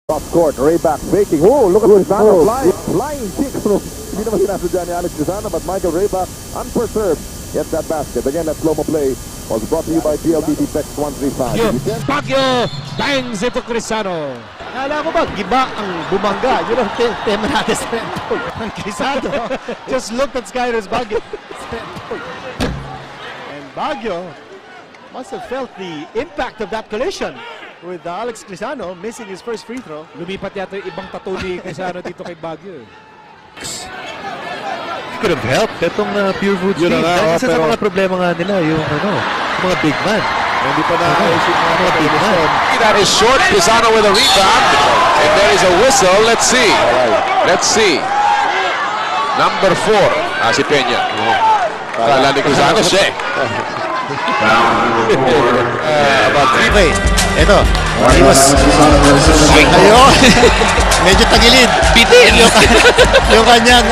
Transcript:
Cross court, Rayback faking. Oh, look at Crisano flying kick. Hindi naman sinasadya ni Alex Crisano, but Michael Rayback, unperturbed, gets that basket. Again, that slow-mo play was brought to you by PLDT Text 135. Baguio bangs ito Crisano. Kala ko ba, giba ang bumangga? Yun ang tema natin sa Redbull. Ang Crisano just looked at Skyler's Baguio. And Baguio must have felt the impact of that collision with Alex Crisano missing his first free throw. Lumipat yata yung ibang tattoo ni Crisano dito kay Baguio. Could have helped itong Pure Foods team. Dahil isa sa mga problema nga nila, yung mga big man. Hindi pa naayos yung mga big man. That is short. Crisano with a rebound. And there is a whistle. Let's see. Let's see. Number 4. Si Peña. Kala ni Crisano siya. About 3 way. Ito. He was... Ayun. Medyo tagilid. Bitin! Yung kanyang